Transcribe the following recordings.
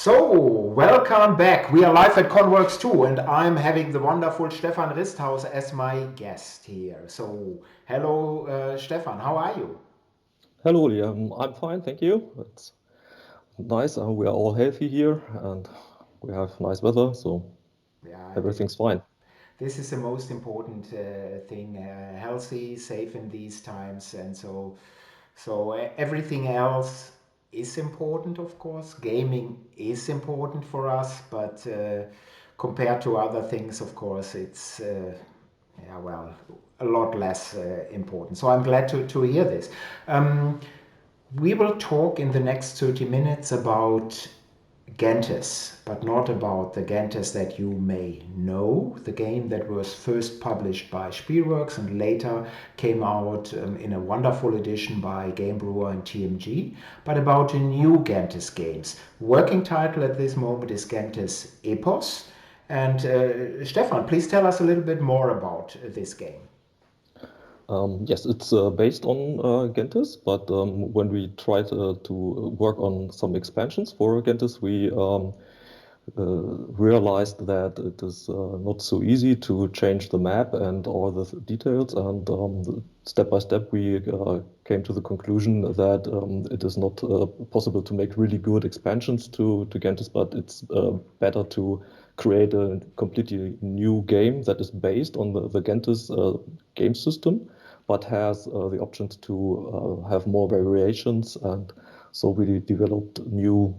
So, welcome back. We are live at ConWorxx II, and I'm having the wonderful Stefan Risthaus as my guest here. So, hello, Stefan, how are you? Hello, Liam. I'm fine, thank you. It's nice. We are all healthy here and we have nice weather, so Yeah, everything's fine. this is the most important thing. Healthy, safe in these times, and everything else is important, of course. Gaming is important for us, but compared to other things, of course, it's yeah, well, a lot less important. So I'm glad to hear this. Um, we will talk in the next 30 minutes about Gentes, but not about the Gentes that you may know, the game that was first published by Spielworxx and later came out in a wonderful edition by Game Brewer and TMG, but about the new Gentes games. Working title at this moment is Gentes EPOS. And Stefan, please tell us a little bit more about this game. Yes, it's based on Gentes, but when we tried to work on some expansions for Gentes, we realized that it is not so easy to change the map and all the details. And step by step, we came to the conclusion that it is not possible to make really good expansions to Gentis, but it's better to create a completely new game that is based on the Gentis game system, but has the options to have more variations. And so we developed a new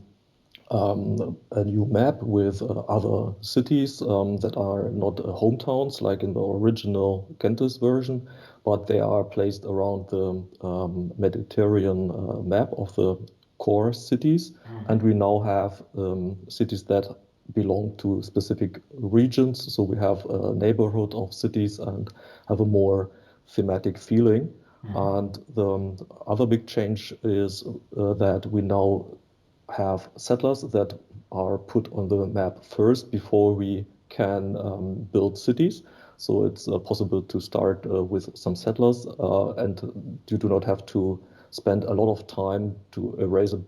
map with other cities that are not hometowns like in the original Gentis version, but they are placed around the Mediterranean map of the core cities. And we now have cities that belong to specific regions. So we have a neighborhood of cities and have a more thematic feeling. And the other big change is that we now have settlers that are put on the map first before we can build cities. So it's possible to start with some settlers, and you do not have to spend a lot of time to erase a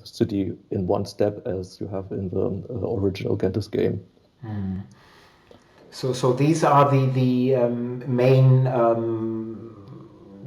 city in one step as you have in the original Gentis game. So these are the main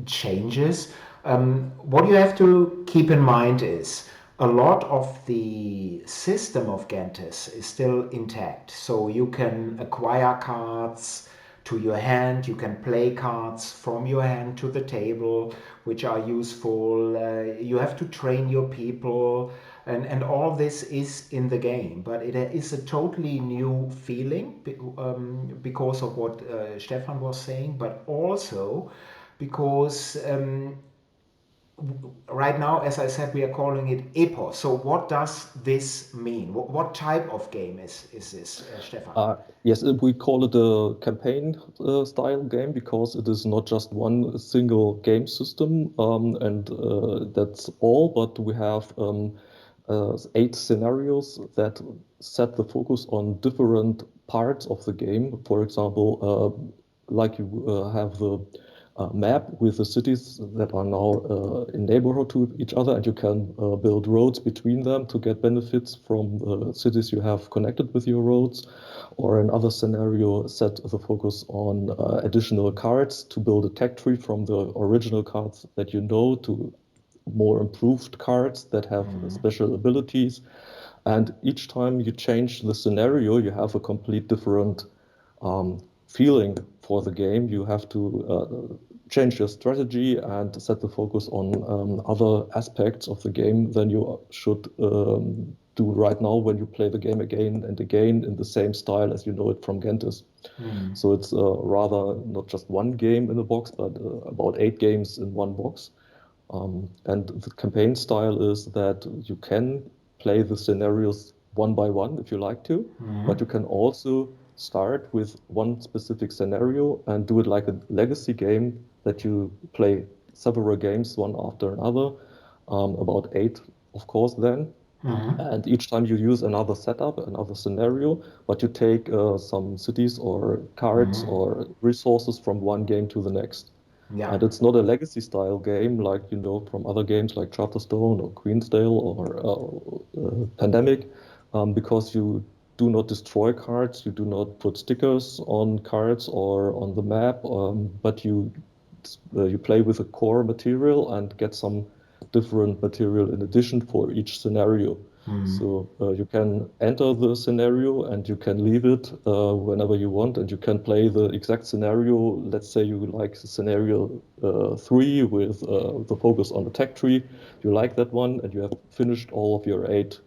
changes. What you have to keep in mind is a lot of the system of Gentis is still intact. So you can acquire cards to your hand, you can play cards from your hand to the table, which are useful. You have to train your people, and all this is in the game. But it is a totally new feeling because of what Stefan was saying, but also because right now, as I said, we are calling it EPOS. So what does this mean? What type of game is this, Stefan? Yes, we call it a campaign style game because it is not just one single game system, and that's all, but we have 8 scenarios that set the focus on different parts of the game. For example, like you have the map with the cities that are now in neighborhood to each other, and you can build roads between them to get benefits from the cities you have connected with your roads. Or another scenario, set the focus on additional cards to build a tech tree from the original cards that you know to more improved cards that have special abilities. And each time you change the scenario, you have a complete different feeling for the game. You have to change your strategy and set the focus on other aspects of the game than you should do right now when you play the game again and again in the same style as you know it from Gentis. So it's rather not just one game in a box, but about 8 games in one box. And the campaign style is that you can play the scenarios one by one if you like to, but you can also start with one specific scenario and do it like a legacy game that you play several games one after another, about 8, of course, then. And each time you use another setup, another scenario, but you take some cities or cards or resources from one game to the next. Yeah. And it's not a legacy style game like you know from other games like Charterstone or Queensdale or Pandemic, because you do not destroy cards, you do not put stickers on cards or on the map, but you play with a core material and get some different material in addition for each scenario. So you can enter the scenario and you can leave it whenever you want, and you can play the exact scenario. Let's say you like scenario 3 with the focus on the tech tree. You like that one, and you have finished all of your 8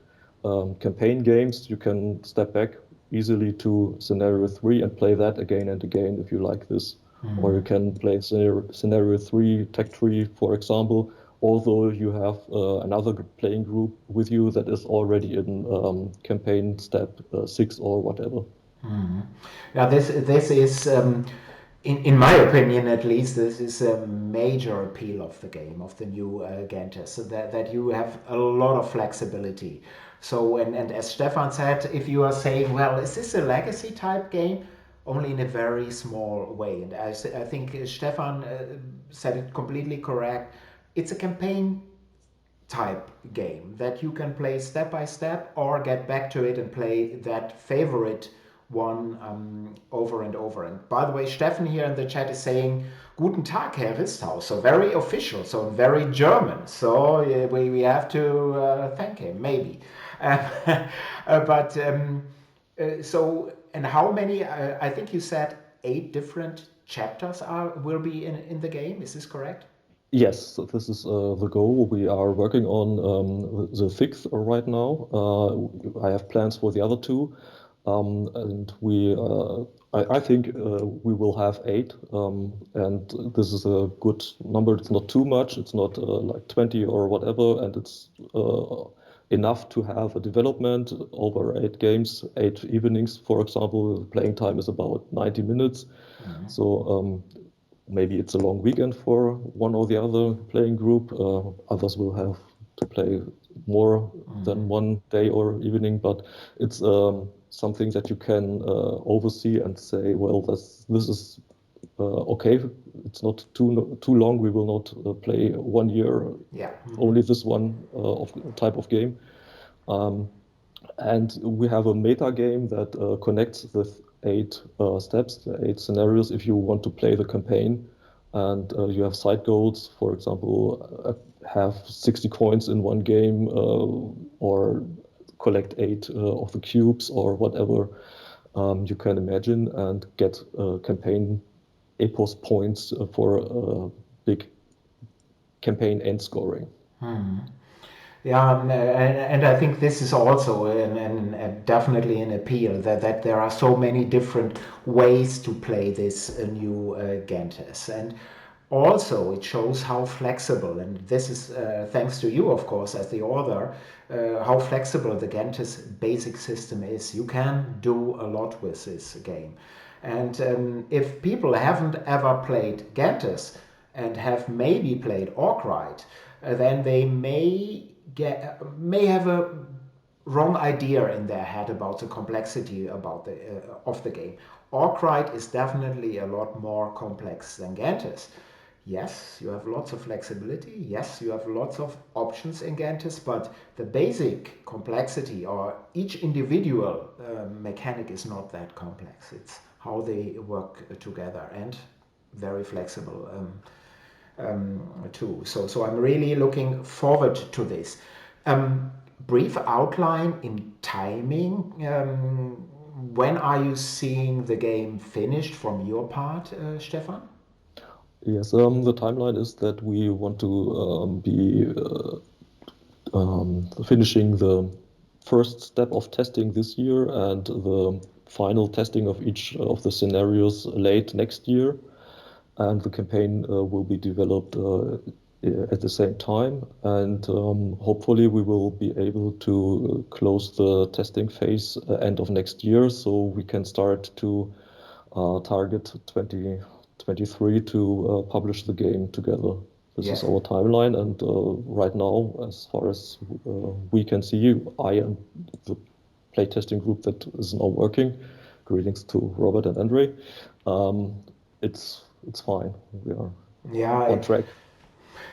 campaign games. You can step back easily to scenario 3 and play that again and again if you like this. Or you can play scenario 3 tech tree, for example, although you have another playing group with you that is already in campaign step 6 or whatever. Yeah, this is, in my opinion at least, this is a major appeal of the game, of the new Gentes, so that you have a lot of flexibility. So, and as Stefan said, if you are saying, well, is this a legacy type game? Only in a very small way. And I think Stefan said it completely correct. It's a campaign type game that you can play step by step or get back to it and play that favorite one over and over. And by the way, Steffen here in the chat is saying, Guten Tag, Herr Risthaus. So very official, so very German. So we have to thank him, maybe. But and how many, I think you said 8 different chapters will be in the game. Is this correct? Yes, so this is the goal. We are working on the sixth right now. I have plans for the other two, and I think we will have 8, and this is a good number. It's not too much. It's not like 20 or whatever, and it's enough to have a development over 8 games, 8 evenings, for example. The playing time is about 90 minutes. So maybe it's a long weekend for one or the other playing group. Others will have to play more than one day or evening, but it's something that you can oversee and say, well, this is okay. It's not too long. We will not play 1 year Yeah. only this one of type of game. And we have a meta game that connects the 8 steps, the 8 scenarios, if you want to play the campaign. And you have side goals, for example, have 60 coins in one game, or collect 8 of the cubes, or whatever you can imagine, and get campaign EPOS points for big campaign end scoring. Yeah, and I think this is also definitely an appeal that there are so many different ways to play this new Gentes. And also it shows how flexible, and this is thanks to you, of course, as the author, how flexible the Gentes basic system is. You can do a lot with this game. And if people haven't ever played Gentes and have maybe played Orkrite, then they may have a wrong idea in their head about the complexity about of the game. Orkrite is definitely a lot more complex than Gentes. Yes, you have lots of flexibility. Yes, you have lots of options in Gentes, but the basic complexity or each individual mechanic is not that complex. It's how they work together and very flexible. Too. So I'm really looking forward to this. Brief outline in timing. When are you seeing the game finished from your part, Stefan? Yes, the timeline is that we want to be finishing the first step of testing this year and the final testing of each of the scenarios late next year. And the campaign will be developed at the same time. And hopefully we will be able to close the testing phase end of next year, so we can start to target 2023 to publish the game together. This Yeah. is our timeline, and right now, as far as we can see, I and the playtesting group that is now working, greetings to Robert and Andre, it's fine. We are Yeah, on track.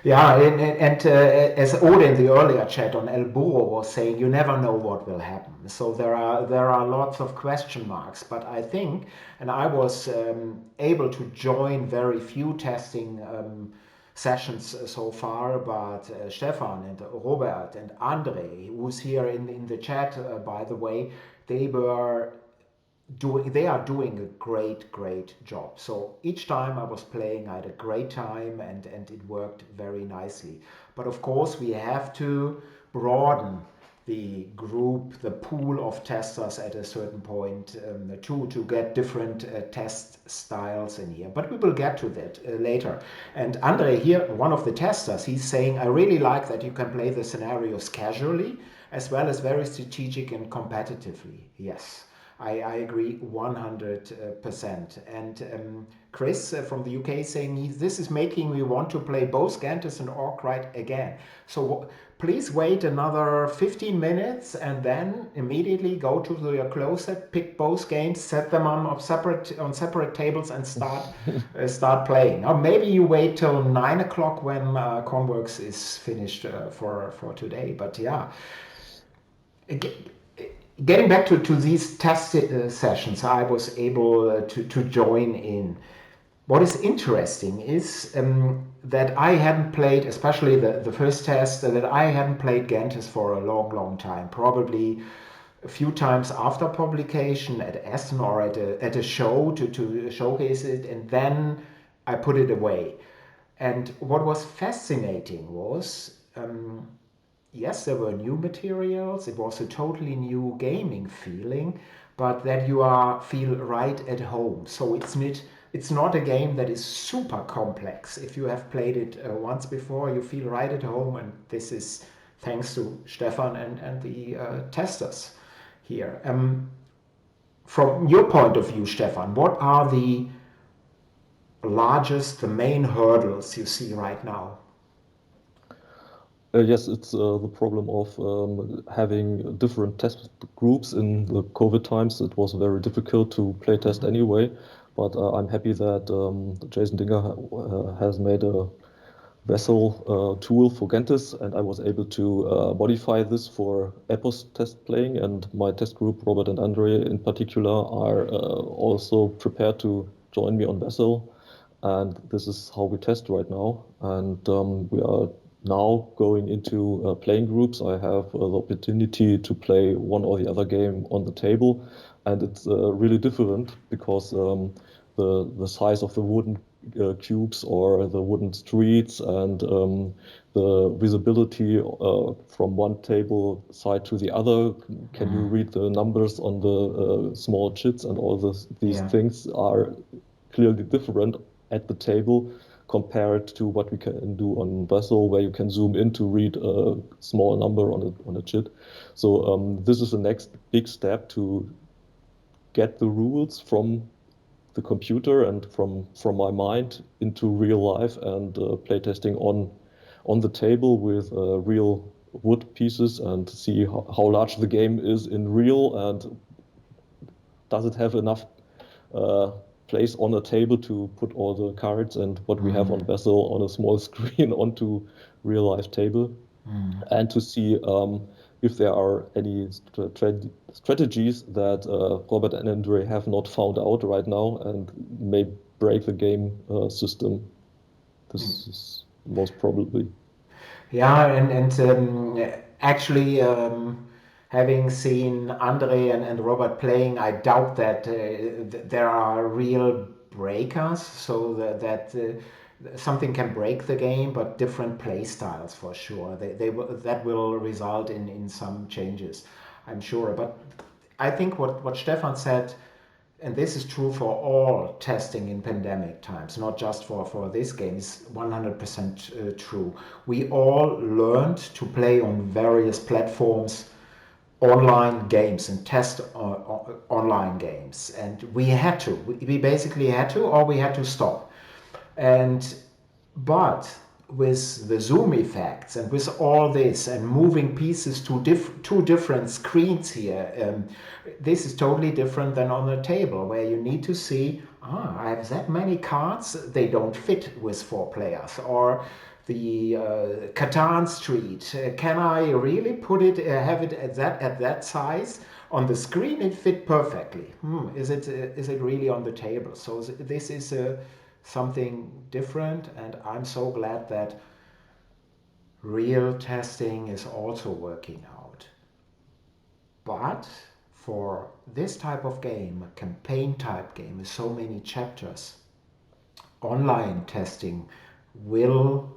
yeah, and as Ode in the earlier chat on El Burro was saying, you never know what will happen. So there are lots of question marks. But I think, and I was able to join very few testing sessions so far, but Stefan and Robert and Andre, who's here in the chat, by the way, they are doing a great job. So each time I was playing, I had a great time, and it worked very nicely. But of course we have to broaden the group, the pool of testers at a certain point, to get different test styles in here. But we will get to that later. And Andre here, one of the testers, he's saying, I really like that you can play the scenarios casually as well as very strategic and competitively. Yes, I agree 100%. And Chris from the UK saying, this is making me want to play both Gentes and Arkwright again. So please wait another 15 minutes and then immediately go to your closet, pick both games, set them on separate tables, and start playing. Or maybe you wait till 9 o'clock when ConWorxx is finished for today. But yeah, getting back to these test sessions I was able to join in. What is interesting is that I hadn't played, especially the first test, that I hadn't played Gentes for a long time. Probably a few times after publication at Essen or at a show to showcase it, and then I put it away. And what was fascinating was, yes, there were new materials. It was a totally new gaming feeling, but that feel right at home. So it's not a game that is super complex. If you have played it once before, you feel right at home, and this is thanks to Stefan and the testers here. From your point of view, Stefan, what are the main hurdles you see right now? Yes, it's the problem of having different test groups in the COVID times. It was very difficult to play test anyway, but I'm happy that Jason Dinger has made a vessel tool for Gentes, and I was able to modify this for EPOS test playing. And my test group, Robert and Andre in particular, are also prepared to join me on vessel. And this is how we test right now. And we are now going into playing groups. I have the opportunity to play one or the other game on the table, and it's really different because the size of the wooden cubes or the wooden streets and the visibility from one table side to the other. Can you read the numbers on the small chits, and all these Yeah. things are clearly different at the table compared to what we can do on Vessel, where you can zoom in to read a small number on a chit. So this is the next big step to get the rules from the computer and from my mind into real life, and playtesting on the table with real wood pieces, and see how large the game is in real, and does it have enough uh, place on a table to put all the cards and what we have on Vessel on a small screen onto real life table, and to see if there are any strategies that Robert and Andre have not found out right now and may break the game system. This is most probably. Yeah, and actually, having seen Andre and Robert playing, I doubt that there are real breakers, so that something can break the game, but different play styles for sure. That will result in some changes, I'm sure. But I think what Stefan said, and this is true for all testing in pandemic times, not just for this game, is 100% true. We all learned to play on various platforms online games and test online games, and we basically had to, or we had to stop. And but with the zoom effects and with all this and moving pieces to two different screens here, this is totally different than on a table where you need to see, I have that many cards, they don't fit with 4 players. Or the Catan Street, can I really put it, have it at that size? On the screen it fit perfectly. Is it really on the table? So this is something different, and I'm so glad that real testing is also working out. But for this type of game, a campaign type game with so many chapters, online testing will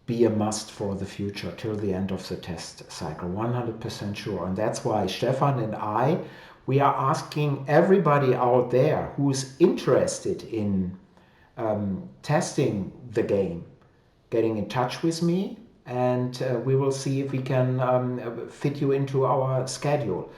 be a must for the future till the end of the test cycle, 100% sure. And that's why Stefan and we are asking everybody out there who's interested in testing the game, getting in touch with me, and we will see if we can fit you into our schedule.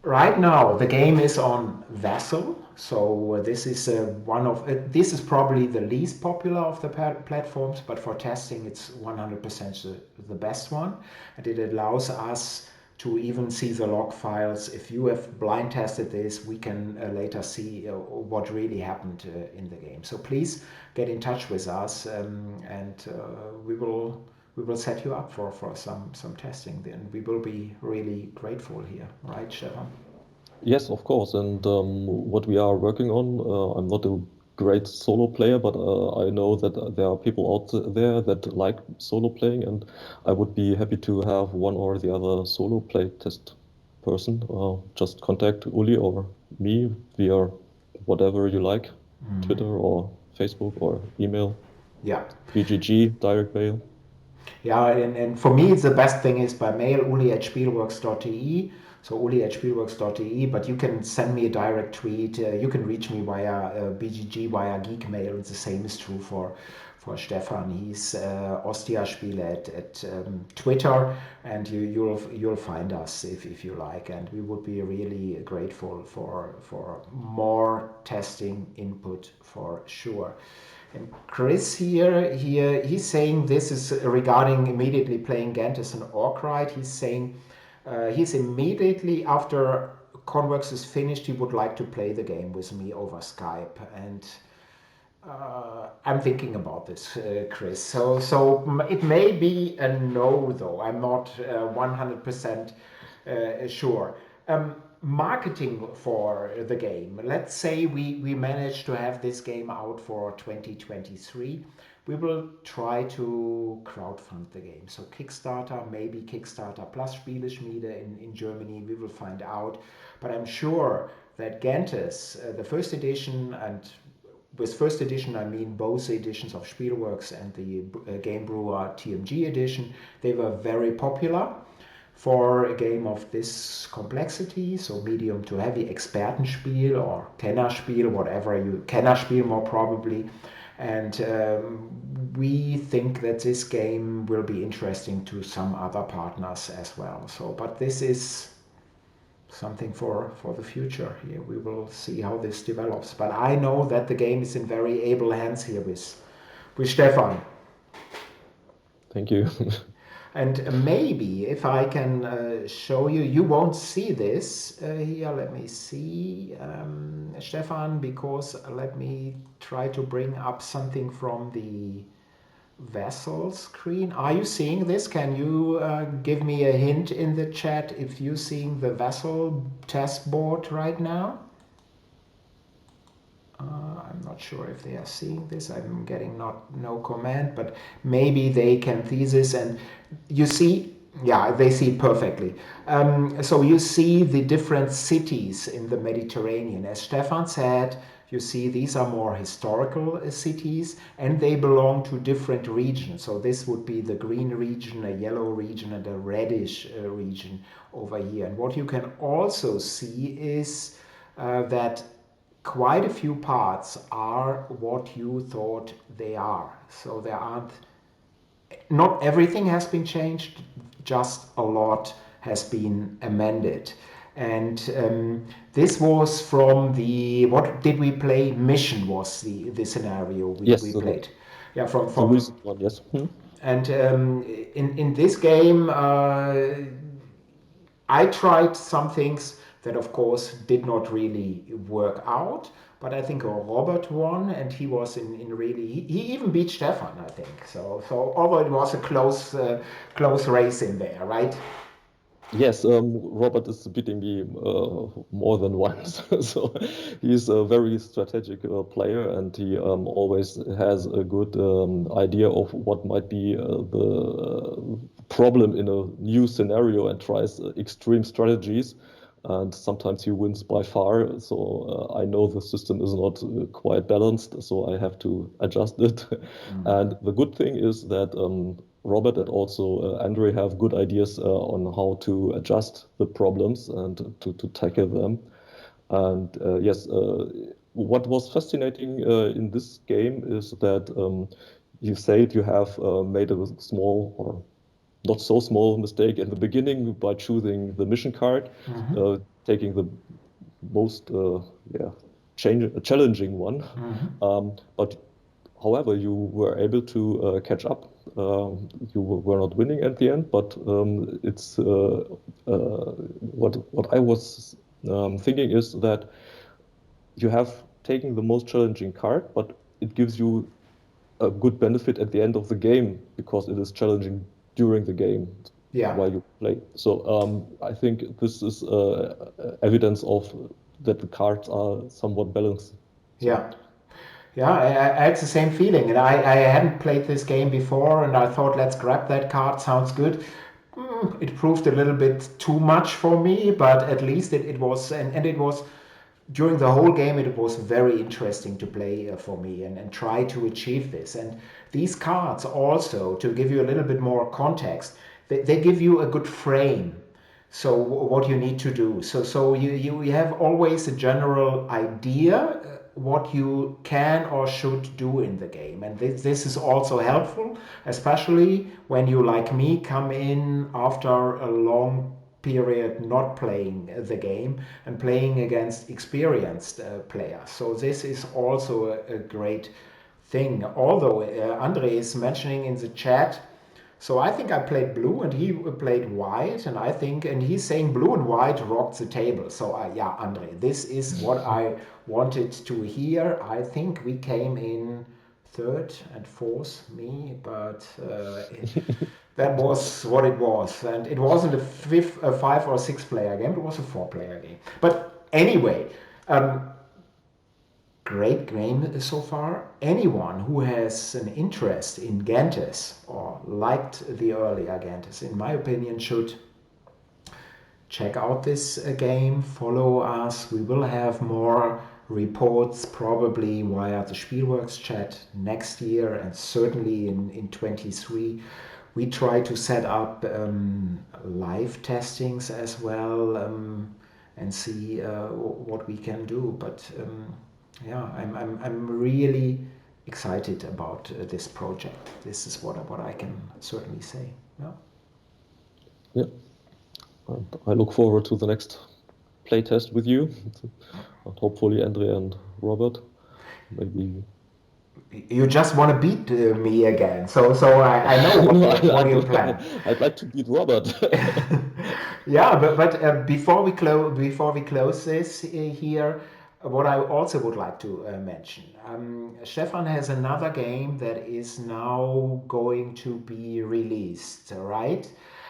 Right now, the game is on Vassal, so this is this is probably the least popular of the platforms, but for testing, it's 100% the best one, and it allows us to even see the log files. If you have blind tested this, we can later see what really happened in the game. So please get in touch with us, and we will set you up for some testing. Then we will be really grateful here, right, Stefan? Yes, of course. And what we are working on, I'm not a great solo player, but I know that there are people out there that like solo playing, and I would be happy to have one or the other solo play test person. Just contact Uli or me via whatever you like, Twitter or Facebook or email, Yeah. BGG, direct mail. Yeah, and for me, it's the best thing is by mail, uli@spielworx.de. So uli@spielworx.de, but you can send me a direct tweet. You can reach me via BGG, via Geekmail. And the same is true for Stefan. He's Ostiaspiel at Twitter, and you'll find us if you like. And we would be really grateful for more testing input for sure. And Chris he's saying this is regarding immediately playing Gentes and Orcrite. He's saying he's immediately after ConWorxx is finished, he would like to play the game with me over Skype. And I'm thinking about this, Chris. So it may be a no, though. I'm not 100% sure. Marketing for the game. Let's say we manage to have this game out for 2023. We will try to crowdfund the game. So Kickstarter, maybe Kickstarter plus Spieleschmiede in Germany. We will find out. But I'm sure that Gentes, the first edition, and with first edition I mean both editions of Spielworxx and the Game Brewer TMG edition, they were very popular for a game of this complexity, so medium to heavy, Expertenspiel or Kennerspiel, whatever you, Kennerspiel more probably. And we think that this game will be interesting to some other partners as well. So, but this is something for the future here. We will see how this develops. But I know that the game is in very able hands here with Stefan. Thank you. And maybe if I can show you, you won't see this here. Let me see, Stefan, because let me try to bring up something from the Vassal screen. Are you seeing this? Can you give me a hint in the chat if you're seeing the Vassal test board right now? I'm not sure if they are seeing this. I'm getting no comment, but maybe they can see this. And you see, yeah, they see it perfectly. So you see the different cities in the Mediterranean. As Stefan said, you see these are more historical cities, and they belong to different regions. So this would be the green region, a yellow region, and a reddish region over here. And what you can also see is that quite a few parts are what you thought they are. So there aren't, not everything has been changed, just a lot has been amended. And this was from the, what did we play? Mission was the scenario we played. Yeah, The from recent one, yes. Hmm? and in this game, I tried some things that, of course, did not really work out. But I think Robert won, and he was in really. He even beat Stefan, I think. So although it was a close race in there, right? Yes, Robert is beating me more than once. So he's a very strategic player, and he always has a good idea of what might be the problem in a new scenario and tries extreme strategies. And sometimes he wins by far. So I know the system is not quite balanced, so I have to adjust it. And the good thing is that Robert and also Andre have good ideas on how to adjust the problems and to tackle them. And yes, what was fascinating in this game is that you said you have made a small or not so small mistake in the beginning by choosing the mission card, taking the most yeah, challenging one. But however, you were able to catch up. You were not winning at the end, but it's what I was thinking is that you have taken the most challenging card, but it gives you a good benefit at the end of the game because it is challenging during the game Yeah. while you play. So I think this is evidence of that the cards are somewhat balanced. So Yeah. Yeah, I had the same feeling, and I hadn't played this game before, and I thought, let's grab that card, sounds good. It proved a little bit too much for me, but at least it was, and it was during the whole game, it was very interesting to play for me and try to achieve this. And these cards also, to give you a little bit more context, they give you a good frame. So what you need to do. So you have always a general idea what you can or should do in the game. And this is also helpful, especially when you, like me, come in after a long period not playing the game and playing against experienced players. So this is also a great thing. Although Andre is mentioning in the chat, so I think I played blue and he played white, and I think, and he's saying blue and white rocked the table. So yeah, Andre, this is what I wanted to hear. I think we came in third and fourth, me, but that was what it was, and it wasn't a five or six player game. It was a four-player game. But anyway, um, great game so far. Anyone who has an interest in Gentes or liked the earlier Gentes, in my opinion, should check out this game, follow us. We will have more reports probably via the Spielworks chat next year and certainly in 23. We try to set up live testings as well and see what we can do. But yeah, I'm really excited about this project. This is what I can certainly say. Yeah. yeah, and I look forward to the next playtest with you, and hopefully Andre and Robert. Maybe You just want to beat me again, so I know no, what you plan. I'd like to beat Robert. Yeah, but before we close this here, what I also would like to mention, Stefan has another game that is now going to be released, right?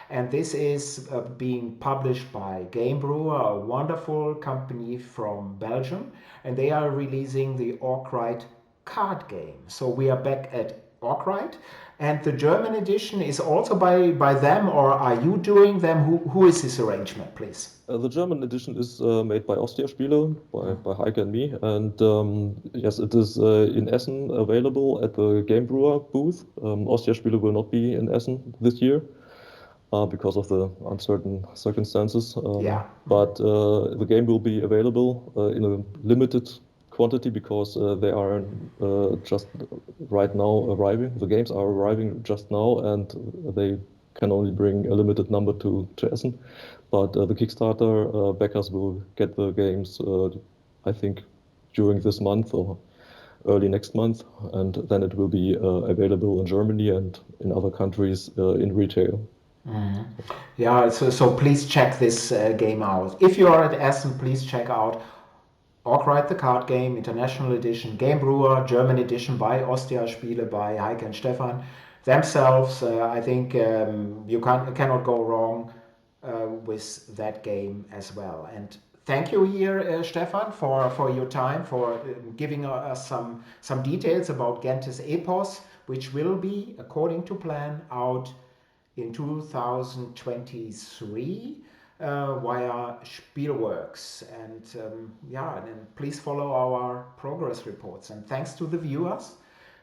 And this is being published by Game Brewer, a wonderful company from Belgium, and they are releasing the Orcrite card game. So we are back at Orcrite, and the German edition is also by them, or are you doing them? Who is this arrangement, please? The German edition is made by Ostia Spiele, by Heike and me, and yes, it is in Essen available at the Game Brewer booth. Ostia Spiele will not be in Essen this year because of the uncertain circumstances, Yeah. but the game will be available in a limited quantity because they are just right now arriving. The games are arriving just now, and they can only bring a limited number to Essen. But the Kickstarter backers will get the games, I think, during this month or early next month, and then it will be available in Germany and in other countries in retail. Yeah, so please check this game out. If you are at Essen, please check out Orkrite the Card Game, International Edition, Game Brewer, German Edition by Ostia Spiele, by Heike and Stefan themselves. I think you cannot go wrong with that game as well. And thank you here, Stefan, for your time, for giving us some details about Gentes EPOS, which will be, according to plan, out in 2023 via Spielworks. And and please follow our progress reports. And thanks to the viewers,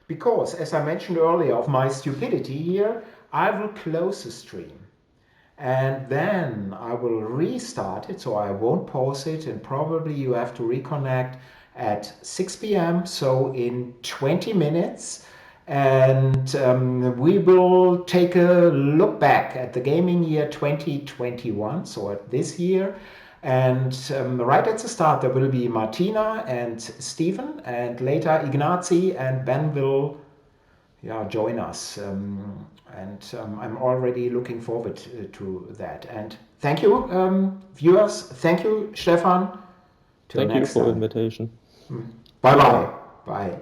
because as I mentioned earlier of my stupidity here, I will close the stream. And then I will restart it, so I won't pause it, and probably you have to reconnect at 6 p.m., so in 20 minutes. And we will take a look back at the gaming year 2021, so at this year. And right at the start, there will be Martina and Stephen, and later Ignazi and Ben will join us. I'm already looking forward to that. And thank you, viewers. Thank you, Stefan. Till Thank you next for the time. invitation. Bye-bye. Bye.